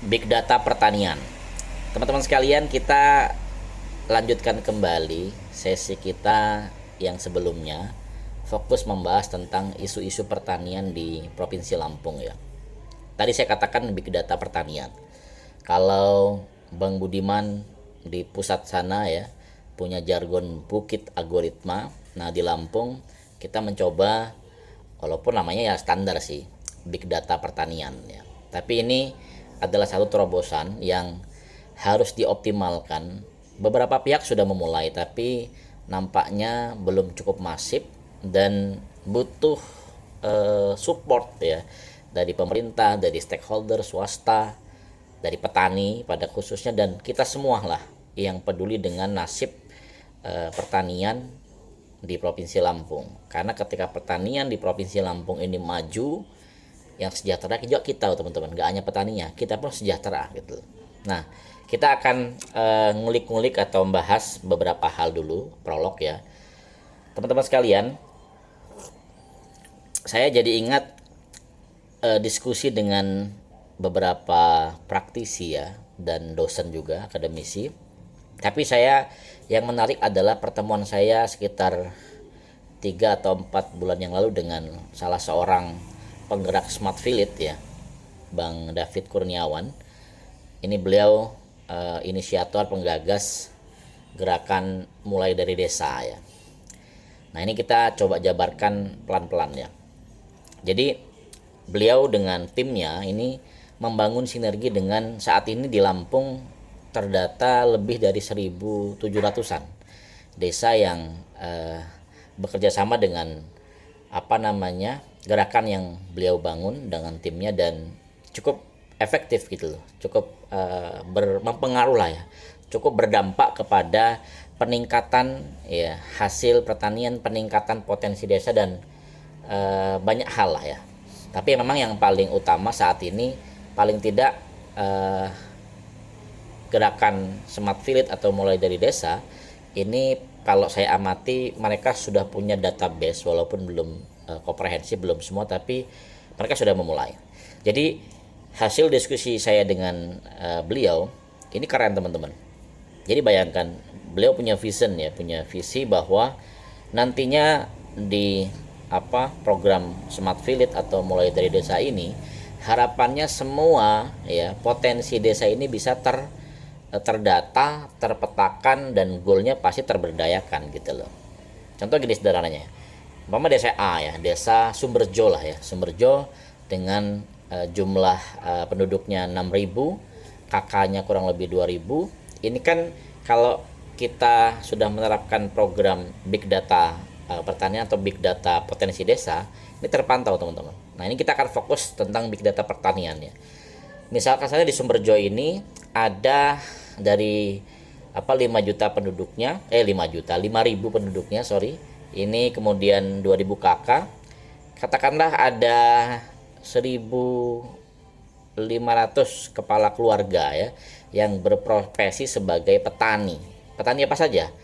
Big Data Pertanian. Teman-teman sekalian, kita lanjutkan kembali sesi kita yang sebelumnya, fokus membahas tentang isu-isu pertanian di Provinsi Lampung ya. Tadi saya katakan Big Data Pertanian. Kalau Bang Budiman di pusat sana ya punya jargon bukit algoritma. Nah, di Lampung kita mencoba, walaupun namanya ya standar sih, Big Data Pertanian ya. Tapi ini adalah satu terobosan yang harus dioptimalkan. Beberapa pihak sudah memulai, tapi nampaknya belum cukup masif dan butuh support ya dari pemerintah, dari stakeholder, swasta, dari petani pada khususnya, dan kita semua lah yang peduli dengan nasib pertanian di Provinsi Lampung. Karena ketika pertanian di Provinsi Lampung ini maju, yang sejahtera juga kita teman-teman, gak hanya petaninya, kita pun sejahtera gitu. Nah, kita akan ngulik-ngulik atau membahas beberapa hal dulu, prolog ya. Teman-teman sekalian, saya jadi ingat diskusi dengan beberapa praktisi ya, dan dosen juga, akademisi. Tapi saya yang menarik adalah pertemuan saya sekitar 3 atau 4 bulan yang lalu dengan salah seorang penggerak Smart Village ya, Bang David Kurniawan. Ini beliau inisiator, penggagas gerakan mulai dari desa ya. Nah, ini kita coba jabarkan pelan-pelan ya. Jadi beliau dengan timnya ini membangun sinergi dengan, saat ini di Lampung terdata lebih dari 1.700-an desa yang bekerja sama dengan gerakan yang beliau bangun dengan timnya, dan cukup efektif gitu loh, cukup mempengaruhi lah ya, cukup berdampak kepada peningkatan ya hasil pertanian, peningkatan potensi desa, dan banyak hal lah ya. Tapi memang yang paling utama saat ini, paling tidak gerakan Smart Village atau mulai dari desa ini, kalau saya amati mereka sudah punya database, walaupun belum komprehensif, belum semua, tapi mereka sudah memulai. Jadi hasil diskusi saya dengan beliau ini keren teman-teman. Jadi bayangkan, beliau punya vision ya, punya visi bahwa nantinya di program Smart Village atau mulai dari desa ini, harapannya semua ya potensi desa ini bisa terdata, terpetakan, dan goalnya pasti terberdayakan gitu loh. Contoh gini sederhananya, umpama desa A ya, desa Sumberjo lah ya, Sumberjo dengan jumlah penduduknya 6.000, kakaknya kurang lebih 2.000. Ini kan kalau kita sudah menerapkan program Big Data pertanian atau Big Data potensi desa, ini terpantau teman-teman. Nah, ini kita akan fokus tentang Big Data pertanian ya. Misalkan saja di Sumberjo ini ada dari 5 juta penduduknya, 5.000 penduduknya, sorry. Ini kemudian 2.000 kakak. Katakanlah ada 1.500 kepala keluarga ya yang berprofesi sebagai petani. Petani apa saja?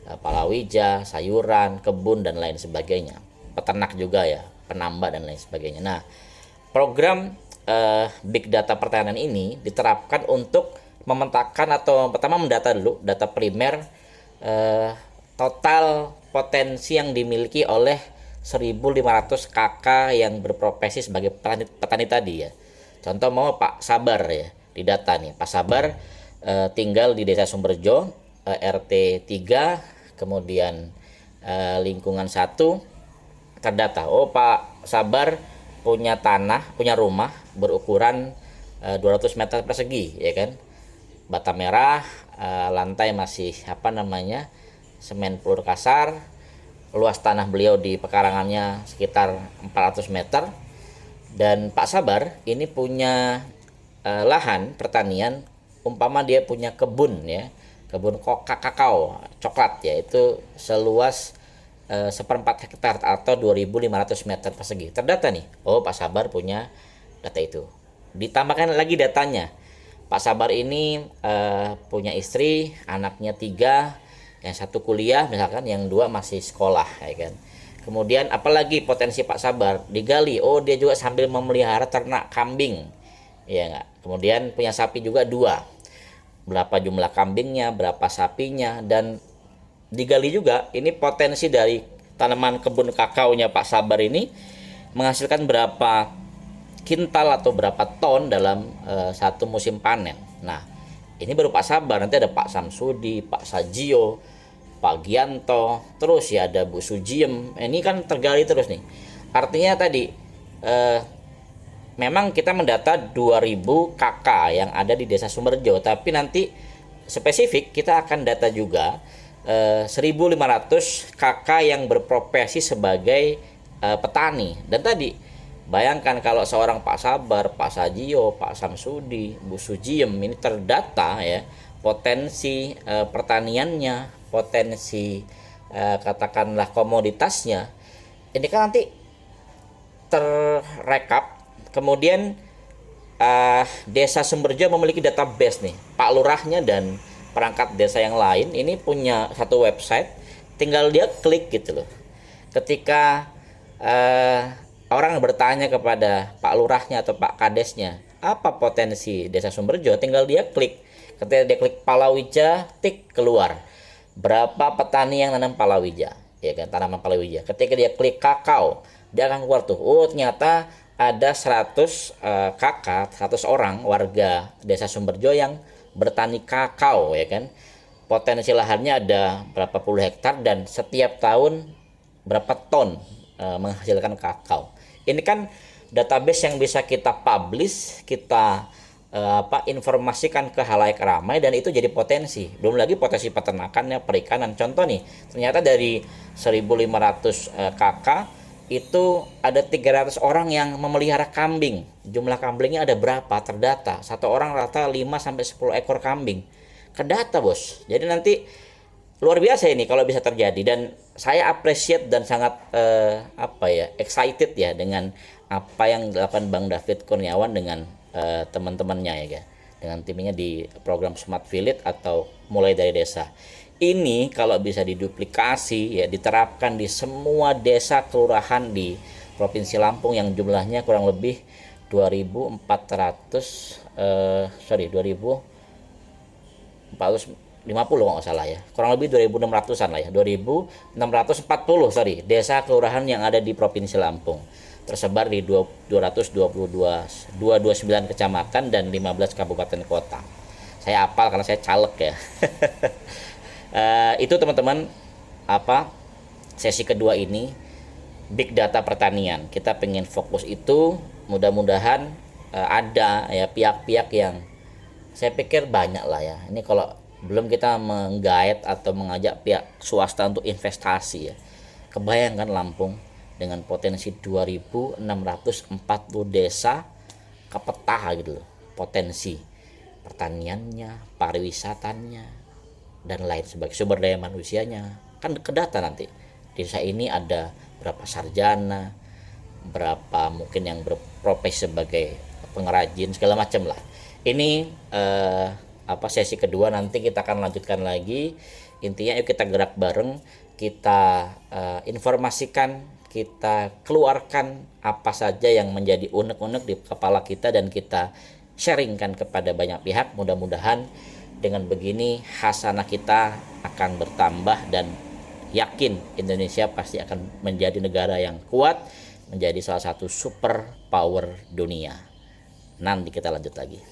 Palawija, sayuran, kebun, dan lain sebagainya. Peternak juga ya, penambak dan lain sebagainya. Nah, program Big Data pertanian ini diterapkan untuk memetakan, atau pertama mendata dulu, data primer total potensi yang dimiliki oleh 1.500 kakak yang berprofesi sebagai petani tadi ya. Contoh mau Pak Sabar ya, di data nih, Pak Sabar tinggal di desa Sumberjo, RT 3, kemudian lingkungan 1, terdata. Oh, Pak Sabar punya tanah, punya rumah berukuran 200 meter persegi ya kan. Bata merah, lantai masih semen pelur kasar. Luas tanah beliau di pekarangannya sekitar 400 meter. Dan Pak Sabar ini punya lahan pertanian, umpama dia punya kebun ya, kebun kakao coklat ya, itu seluas 1/4 hektar atau 2.500 meter persegi. Terdata nih, oh Pak Sabar punya data itu. Ditambahkan lagi datanya, Pak Sabar ini punya istri, anaknya 3, yang 1 kuliah misalkan, yang 2 masih sekolah ya kan. Kemudian apalagi potensi Pak Sabar digali, oh dia juga sambil memelihara ternak kambing Iya nggak? Kemudian punya sapi juga 2. Berapa jumlah kambingnya, berapa sapinya, dan digali juga ini potensi dari tanaman kebun kakaonya Pak Sabar ini menghasilkan berapa kintal atau berapa ton dalam satu musim panen. Nah, ini baru Pak Sabar, nanti ada Pak Samsudi, Pak Sajio, Pak Gianto, terus ya ada Bu Sujiem. Ini kan tergali terus nih. Artinya tadi eh, memang kita mendata 2000 KK yang ada di Desa Sumberjo, tapi nanti spesifik kita akan data juga 1500 KK yang berprofesi sebagai petani. Dan tadi bayangkan kalau seorang Pak Sabar, Pak Sajio, Pak Samsudi, Bu Sujiem ini terdata ya, potensi pertaniannya, potensi katakanlah komoditasnya, ini kan nanti terrekap. Kemudian Desa Sumberjo memiliki database nih, Pak Lurahnya dan perangkat desa yang lain ini punya satu website, tinggal dia klik gitu loh. Ketika orang bertanya kepada Pak Lurahnya atau Pak Kadesnya, apa potensi Desa Sumberjo, tinggal dia klik. Ketika dia klik palawija, tik keluar berapa petani yang nanam palawija, ya kan, tanaman palawija. Ketika dia klik kakao, dia akan keluar tuh, oh ternyata ada 100 kakak, 100 orang warga Desa Sumberjo yang bertani kakao, ya kan. Potensi lahannya ada berapa puluh hektar dan setiap tahun berapa ton menghasilkan kakao. Ini kan database yang bisa kita publish, kita informasikan ke halayak ramai, dan itu jadi potensi. Belum lagi potensi peternakannya, perikanan. Contoh nih, ternyata dari 1500 KK itu ada 300 orang yang memelihara kambing. Jumlah kambingnya ada berapa? Terdata. Satu orang rata 5 sampai 10 ekor kambing. Kedata, Bos. Jadi nanti luar biasa ini kalau bisa terjadi, dan saya appreciate dan sangat excited ya dengan apa yang dilakukan Bang David Kurniawan dengan teman-temannya ya, dengan timnya di program Smart Village atau mulai dari desa. Ini kalau bisa diduplikasi ya, diterapkan di semua desa kelurahan di Provinsi Lampung yang jumlahnya kurang lebih 2450 kalau nggak salah ya, kurang lebih 2600-an lah ya, 2640 desa kelurahan yang ada di Provinsi Lampung, tersebar di 229 kecamatan dan 15 kabupaten kota. Saya hafal karena saya caleg ya. Itu teman-teman sesi kedua ini, big data pertanian. Kita pengen fokus itu, mudah-mudahan ada ya pihak-pihak yang, saya pikir banyak lah ya. Ini kalau belum kita menggait atau mengajak pihak swasta untuk investasi ya. Kebayangkan Lampung dengan potensi 2640 desa kepetah gitu loh, potensi pertaniannya, pariwisatanya dan lain sebagainya, sumber daya manusianya kan kedata nanti. Desa ini ada berapa sarjana, berapa mungkin yang berprofesi sebagai pengrajin, segala macam lah. Ini sesi kedua, nanti kita akan lanjutkan lagi. Intinya yuk kita gerak bareng, kita informasikan, kita keluarkan apa saja yang menjadi unek-unek di kepala kita dan kita sharingkan kepada banyak pihak. Mudah-mudahan dengan begini hasanah kita akan bertambah dan yakin Indonesia pasti akan menjadi negara yang kuat, menjadi salah satu super power dunia. Nanti kita lanjut lagi.